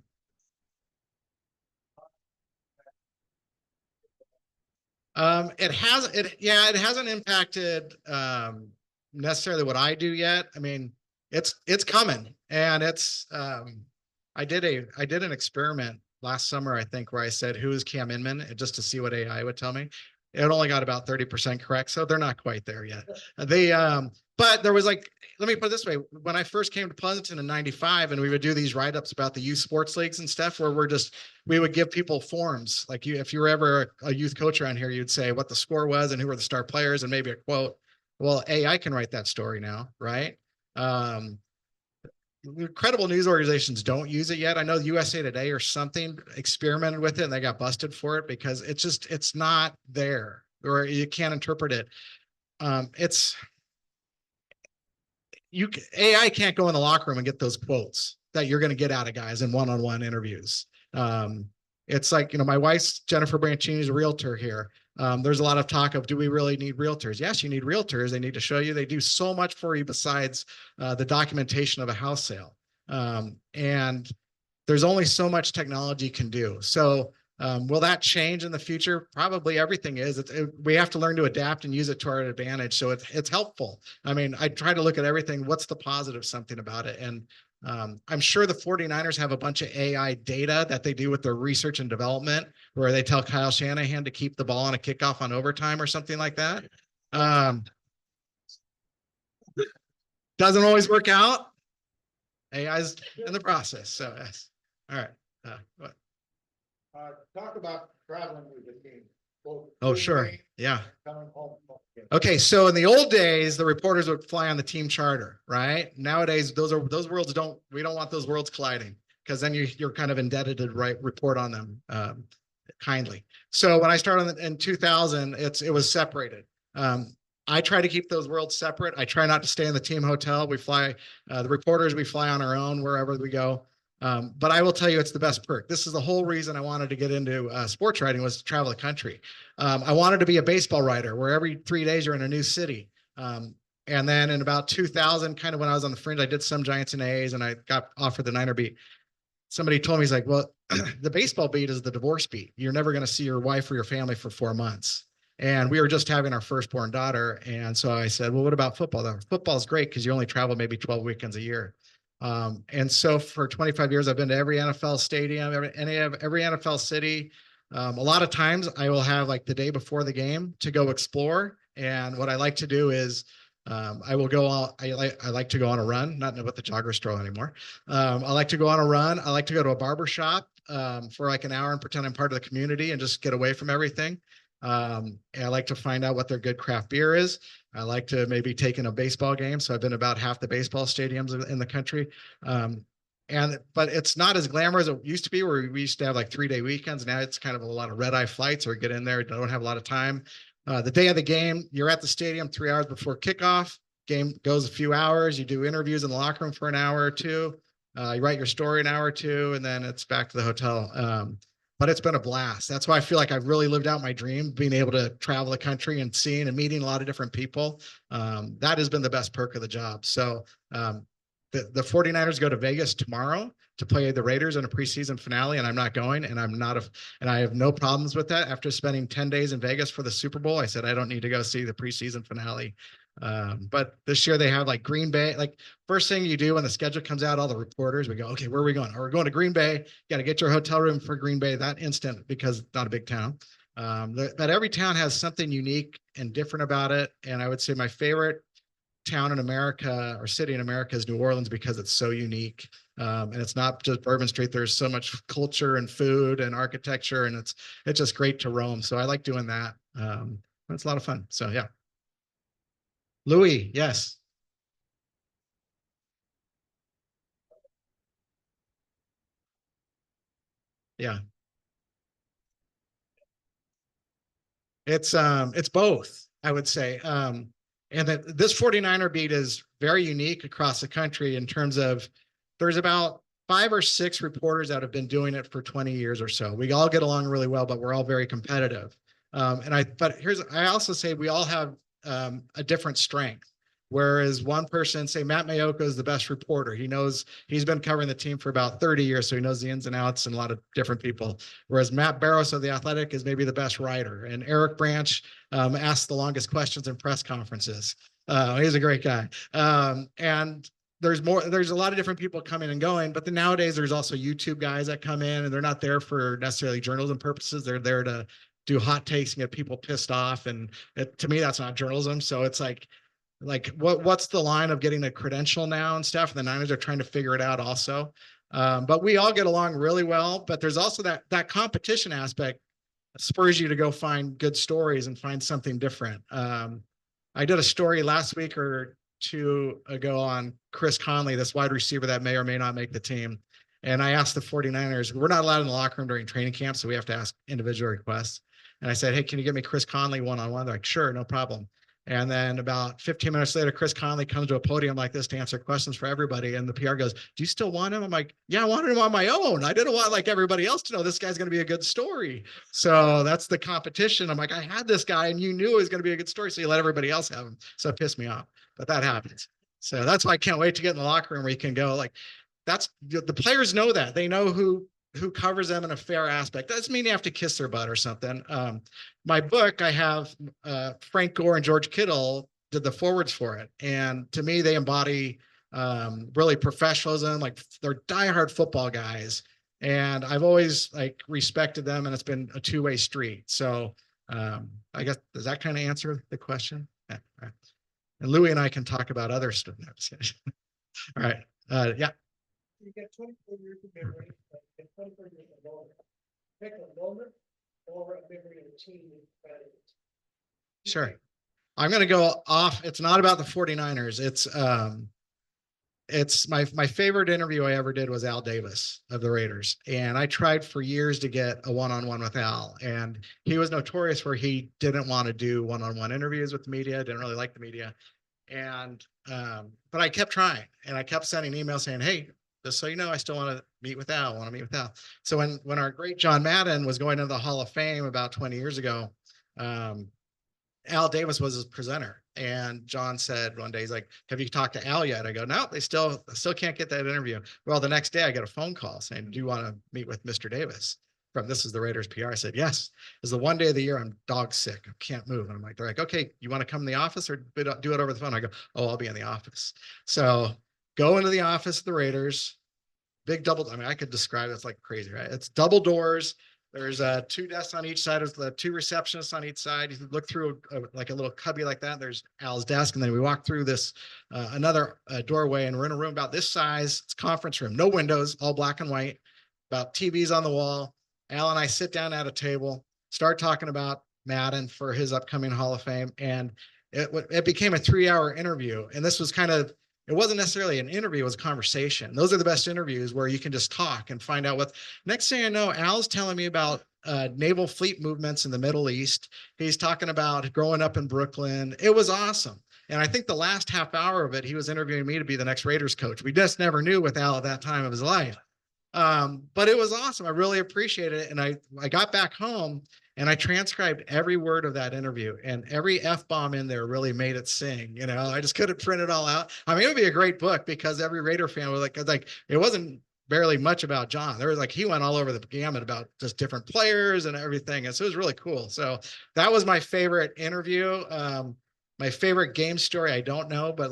It hasn't impacted necessarily what I do yet. I mean, it's coming, and I did an experiment last summer, I think, where I said, who is Cam Inman, just to see what AI would tell me. It only got about 30% correct, so they're not quite there yet. But there was let me put it this way. When I first came to Pleasanton in '95, and we would do these write-ups about the youth sports leagues and stuff, where we would give people forms. Like if you were ever a youth coach around here, you'd say what the score was and who were the star players and maybe a quote. Well, AI can write that story now, right? Credible news organizations don't use it yet. I know USA Today or something experimented with it and they got busted for it because it's not there. or you can't interpret it. AI can't go in the locker room and get those quotes that you're going to get out of guys in one-on-one interviews. It's like, my wife's Jennifer Branchini is a realtor here. There's a lot of talk of, do we really need realtors? Yes, you need realtors. They need to show you. They do so much for you besides the documentation of a house sale. And there's only so much technology can do. So will that change in the future? Probably everything is. We have to learn to adapt and use it to our advantage. So it's helpful. I mean, I try to look at everything. What's the positive something about it? And I'm sure the 49ers have a bunch of AI data that they do with their research and development, where they tell Kyle Shanahan to keep the ball on a kickoff on overtime or something like that. Doesn't always work out. AI's in the process. So yes. All right. What? Talk about traveling with the team. Oh, sure. Yeah. Coming home. Okay, so in the old days, the reporters would fly on the team charter, right? Nowadays, those worlds we don't want those worlds colliding, because then you're kind of indebted to report on them kindly. So when I started in 2000, it was separated. I try to keep those worlds separate. I try not to stay in the team hotel. We fly, the reporters, we fly on our own wherever we go. But I will tell you, it's the best perk. This is the whole reason I wanted to get into sports writing, was to travel the country. I wanted to be a baseball writer, where every 3 days you're in a new city. And then in about 2000, kind of when I was on the fringe, I did some Giants and A's, and I got offered the Niner beat. Somebody told me, he's like, well, the baseball beat is the divorce beat. You're never going to see your wife or your family for 4 months. And we were just having our firstborn daughter. And so I said, well, what about football though? Football is great because you only travel maybe 12 weekends a year. And so for 25 years, I've been to every NFL stadium, every NFL city. A lot of times I will have like the day before the game to go explore. And what I like to do is I will go out. I like to go on a run, not with the jogger stroll anymore. I like to go on a run. I like to go to a barber shop for like an hour and pretend I'm part of the community and just get away from everything. And I like to find out what their good craft beer is. I like to maybe take in a baseball game. So I've been about half the baseball stadiums in the country. But it's not as glamorous as it used to be, where we used to have like 3-day weekends. Now it's kind of a lot of red eye flights, or get in there, don't have a lot of time. The day of the game, you're at the stadium 3 hours before kickoff. Game goes a few hours. You do interviews in the locker room for an hour or two. You write your story an hour or two, and then it's back to the hotel. But it's been a blast. That's why I feel like I've really lived out my dream, being able to travel the country and seeing and meeting a lot of different people. That has been the best perk of the job. So the 49ers go to Vegas tomorrow to play the Raiders in a preseason finale, and I'm not going, and I have no problems with that. After spending 10 days in Vegas for the Super Bowl, I said, I don't need to go see the preseason finale. But this year they have like Green Bay. Like, first thing you do when the schedule comes out, all the reporters, we go, okay, where are we going? We're going to Green Bay. You got to get your hotel room for Green Bay that instant, because it's not a big town. But every town has something unique and different about it. And I would say my favorite town in America, or city in America, is New Orleans, because it's so unique. And it's not just Bourbon Street. There's so much culture and food and architecture, and it's just great to roam. So I like doing that. It's a lot of fun. So yeah. Louis, yes. Yeah. It's both, I would say. And that this 49er beat is very unique across the country in terms of, there's about 5 or 6 reporters that have been doing it for 20 years or so. We all get along really well, but we're all very competitive. I also say we all have a different strength. Whereas one person, say Matt Mayoko, is the best reporter. He's been covering the team for about 30 years, so he knows the ins and outs and a lot of different people. Whereas Matt Barrows of The Athletic is maybe the best writer. And Eric Branch asks the longest questions in press conferences. He's a great guy. And there's a lot of different people coming and going, but then nowadays there's also YouTube guys that come in, and they're not there for necessarily journalism purposes. They're there to do hot takes and get people pissed off. And to me, that's not journalism. So it's like what's the line of getting a credential now and stuff? And the Niners are trying to figure it out also. But we all get along really well, but there's also that competition aspect spurs you to go find good stories and find something different. I did a story last week or 2 ago on Chris Conley, this wide receiver that may or may not make the team. And I asked the 49ers, we're not allowed in the locker room during training camp, so we have to ask individual requests. And I said, hey, can you get me Chris Conley one-on-one? They're like, sure, no problem. And then about 15 minutes later, Chris Conley comes to a podium like this to answer questions for everybody. And the PR goes, do you still want him? I'm like, yeah, I wanted him on my own. I didn't want like everybody else to know this guy's going to be a good story. So that's the competition. I'm like, I had this guy and you knew it was going to be a good story. So you let everybody else have him. So it pissed me off, but that happens. So that's why I can't wait to get in the locker room where you can go like, that's the players know that they know who covers them in a fair aspect. Doesn't mean you have to kiss their butt or something. My book, I have Frank Gore and George Kittle did the forwards for it. And to me, they embody really professionalism, like they're diehard football guys. And I've always like respected them and it's been a two-way street. So I guess, does that kind of answer the question? Yeah, right. And Louis and I can talk about other stuff. All right. Yeah. You get 24 years of memory, and 24 years of moment. Pick a moment or a memory of a team. Sure. I'm going to go off. It's not about the 49ers. It's my favorite interview I ever did was Al Davis of the Raiders. And I tried for years to get a one-on-one with Al. And he was notorious for he didn't want to do one-on-one interviews with the media, didn't really like the media. And, but I kept trying and I kept sending emails saying, hey, just so you know, I still want to meet with Al, So when our great John Madden was going into the Hall of Fame about 20 years ago, Al Davis was his presenter. And John said one day, he's like, have you talked to Al yet? I go, no, they still can't get that interview. Well, the next day I get a phone call saying, do you want to meet with Mr. Davis? This is the Raiders PR. I said, yes. It's the one day of the year I'm dog sick. I can't move. And I'm like, they're like, okay, you want to come in the office or do it over the phone? I go, oh, I'll be in the office. So go into the office of the Raiders, big double. I mean, I could describe it. It's like crazy, right? It's double doors. There's two desks on each side. There's the two receptionists on each side. You look through like a little cubby like that. There's Al's desk. And then we walk through this another doorway and we're in a room about this size. It's a conference room, no windows, all black and white, about TVs on the wall. Al and I sit down at a table, start talking about Madden for his upcoming Hall of Fame. And it became a 3-hour interview. And this was it wasn't necessarily an interview, it was a conversation. Those are the best interviews where you can just talk and find out next thing I know, Al's telling me about naval fleet movements in the Middle East. He's talking about growing up in Brooklyn. It was awesome. And I think the last half hour of it, he was interviewing me to be the next Raiders coach. We just never knew with Al at that time of his life. But it was awesome. I really appreciated it. And I got back home and I transcribed every word of that interview and every F-bomb in there really made it sing. I just couldn't print it all out. I mean, it would be a great book because every Raider fan was like, it wasn't barely much about John. There was he went all over the gamut about just different players and everything. And so it was really cool. So that was my favorite interview. My favorite game story, I don't know, but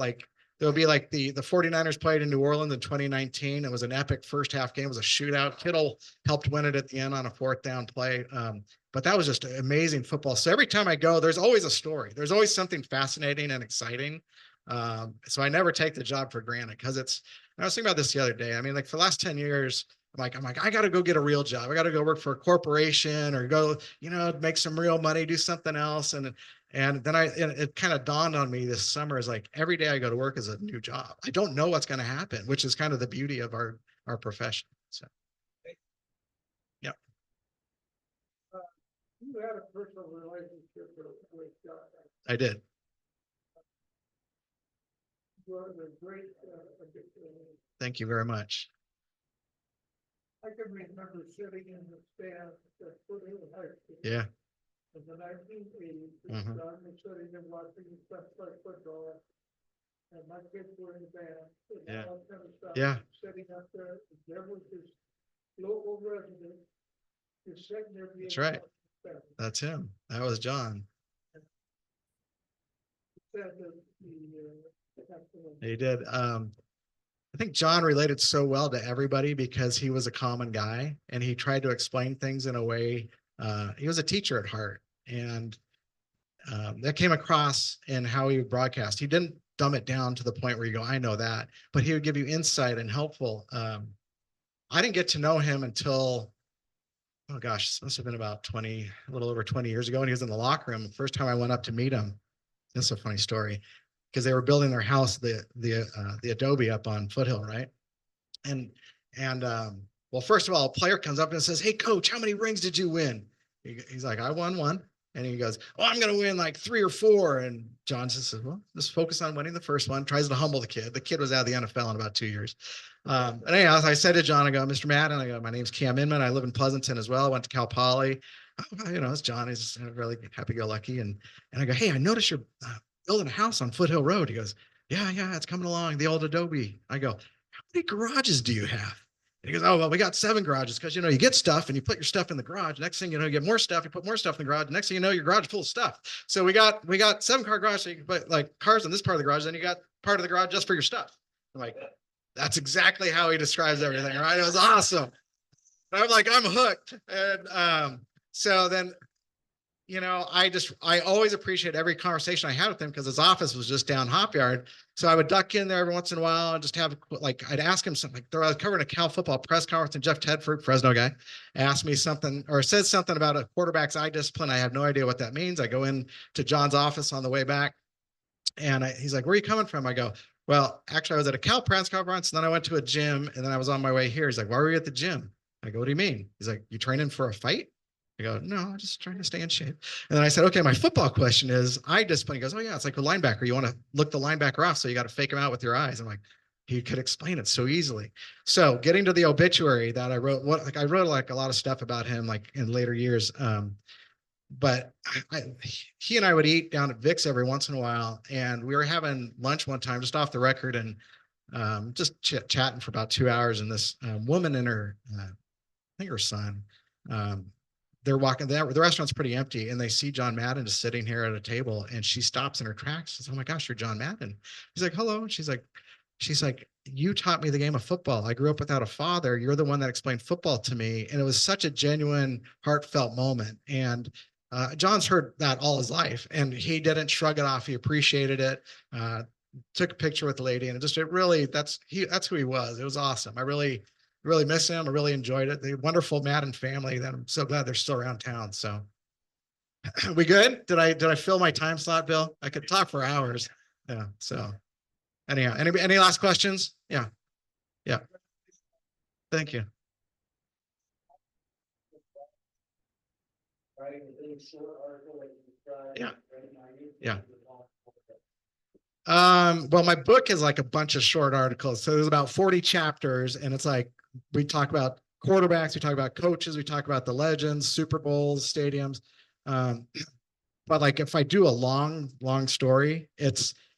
there'll be the 49ers played in New Orleans in 2019. It was an epic first half game. It was a shootout. Kittle helped win it at the end on a 4th down play. But that was just amazing football. So every time I go, there's always a story. There's always something fascinating and exciting. So I never take the job for granted because I was thinking about this the other day. I mean, for the last 10 years, I'm like, I got to go get a real job. I got to go work for a corporation or go, make some real money, do something else. And then it kind of dawned on me this summer is every day I go to work is a new job. I don't know what's going to happen, which is kind of the beauty of our profession. So, yeah. You had a personal relationship with God. I did. You are the great. Thank you very much. I can remember sitting in the stands at Foothill High School. Yeah. In the 1980s, Mhm. John was sitting and watching stuff like football. And my kids were in the band. And Yeah. all that kind of stuff. Yeah. Sitting up there, there was this local resident just sitting there. That's right. That's him. That was John. He did. I think John related so well to everybody because he was a common guy and he tried to explain things in a way. He was a teacher at heart, and that came across in how he would broadcast. He didn't dumb it down to the point where you go, I know that, but he would give you insight and helpful. I didn't get to know him until, oh gosh, this must have been about a little over 20 years ago. And he was in the locker room. The first time I went up to meet him, this is a funny story, because they were building their house, the adobe up on Foothill, right? And well, first of all, a player comes up and says, hey coach, how many rings did you win? He's like, I won one. And he goes, oh, I'm going to win like 3 or 4. And John just says, well, just focus on winning the first one. Tries to humble the kid. The kid was out of the NFL in about 2 years. And anyhow, I said to John, I go, Mr. Madden, I go, my name's Cam Inman. I live in Pleasanton as well. I went to Cal Poly. Oh, you know, it's John. He's really happy-go-lucky. And I go, hey, I noticed you're building a house on Foothill Road. He goes, yeah, it's coming along. The old adobe. I go, how many garages do you have? And he goes, oh, well, we got 7 garages because, you know, you get stuff and you put your stuff in the garage. Next thing you know, you get more stuff, you put more stuff in the garage. Next thing you know, your garage is full of stuff. So we got 7-car garage. So you can put like cars in this part of the garage. Then you got part of the garage just for your stuff. I'm like, that's exactly how he describes everything, right? It was awesome. I'm like, I'm hooked. And so then, you know, I always appreciate every conversation I had with him because his office was just down Hop Yard. So I would duck in there every once in a while and just have, like, I'd ask him something. Like, I was covering a Cal football press conference and Jeff Tedford, Fresno guy, asked me something or said something about a quarterback's eye discipline. I have no idea what that means. I go in to John's office on the way back and he's like, where are you coming from? I go, well, actually I was at a Cal press conference and then I went to a gym and then I was on my way here. He's like, why were you at the gym? I go, what do you mean? He's like, you training for a fight? I go, no, I'm just trying to stay in shape. And then I said, okay, my football question is eye discipline. He goes, oh yeah, it's like a linebacker. You want to look the linebacker off. So you got to fake him out with your eyes. I'm like, he could explain it so easily. So getting to the obituary that I wrote, I wrote like a lot of stuff about him, like in later years. But he and I would eat down at Vic's every once in a while. And we were having lunch one time, just off the record and just chatting for about 2 hours. And this woman and her, I think her son, they're walking there. The restaurant's pretty empty and they see John Madden just sitting here at a table and she stops in her tracks. Says, oh my gosh, you're John Madden. He's like, hello. And she's like, you taught me the game of football. I grew up without a father. You're the one that explained football to me. And it was such a genuine, heartfelt moment. And John's heard that all his life and he didn't shrug it off. He appreciated it. Took a picture with the lady and it really, that's who he was. It was awesome. I really miss him. I really enjoyed it. The wonderful Madden family that I'm so glad they're still around town. So we good? Did I fill my time slot, Bill? I could talk for hours. Yeah. So anyhow, any last questions? Yeah. Yeah. Thank you. Yeah. Yeah. Well, my book is like a bunch of short articles. So there's about 40 chapters and it's like, we talk about quarterbacks, we talk about coaches, we talk about the legends, Super Bowls, stadiums. But like, if I do a long story,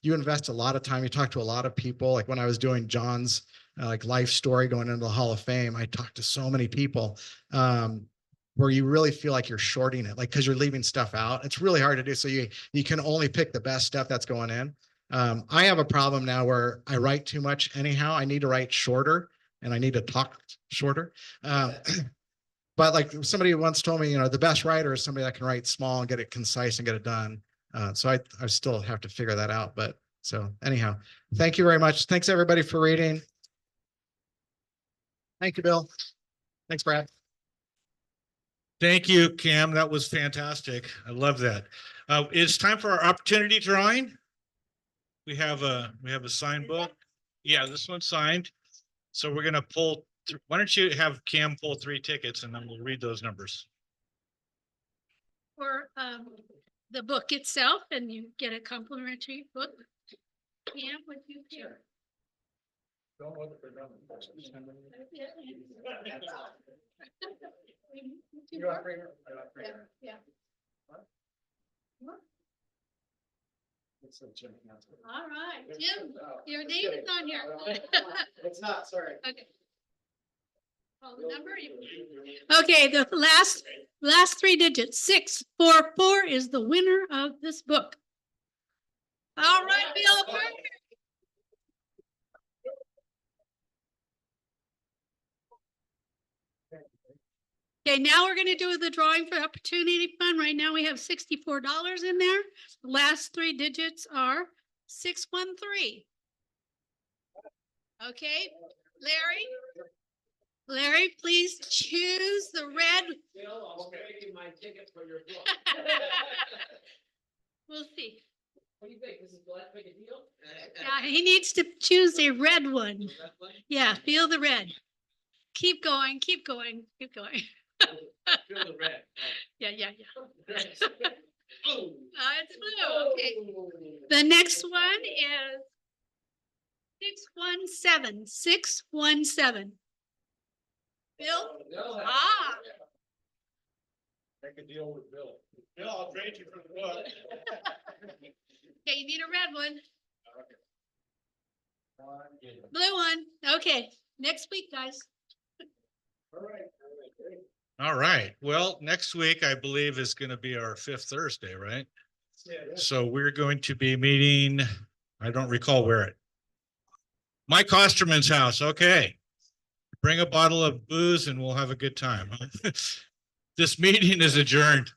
you invest a lot of time. You talk to a lot of people. Like when I was doing John's like life story going into the Hall of Fame, I talked to so many people, where you really feel like you're shorting it, like, cause you're leaving stuff out. It's really hard to do. So you can only pick the best stuff that's going in. I have a problem now where I write too much anyhow. I need to write shorter and I need to talk shorter. But like somebody once told me, you know, the best writer is somebody that can write small and get it concise and get it done. So I still have to figure that out. But so anyhow, thank you very much. Thanks everybody for reading. Thank you, Bill. Thanks, Brad. Thank you, Cam. That was fantastic. I love that. It's time for our opportunity drawing. We have a signed book. Yeah, this one's signed. So we're gonna pull. Why don't you have Cam pull 3 tickets and then we'll read those numbers. For the book itself, and you get a complimentary book. Cam, would you care? Yeah. All right, Jim, your name is on here. It's not, sorry. Okay. Oh, the number. Okay, the last 3 digits, 644 is the winner of this book. All right, Bill. Okay, now we're going to do the drawing for Opportunity Fund. Right now we have $64 in there. The last 3 digits are 613. Okay, Larry, please choose the red. I'll trade you my ticket for your book. We'll see. What do you think? This is let's make a deal. Yeah, he needs to choose a red one. Yeah, feel the red. Keep going, keep going, keep going. Yeah, yeah, yeah. It's blue, okay. The next one is 617. Bill? Ah, Make a deal with Bill. Bill, I'll trade you for the book. okay, you need a red one. Blue one, okay, next week, guys. All right. Well, next week, I believe, is going to be our fifth Thursday, right? So we're going to be meeting, I don't recall where it. Mike Osterman's house. Okay. Bring a bottle of booze and we'll have a good time. This meeting is adjourned.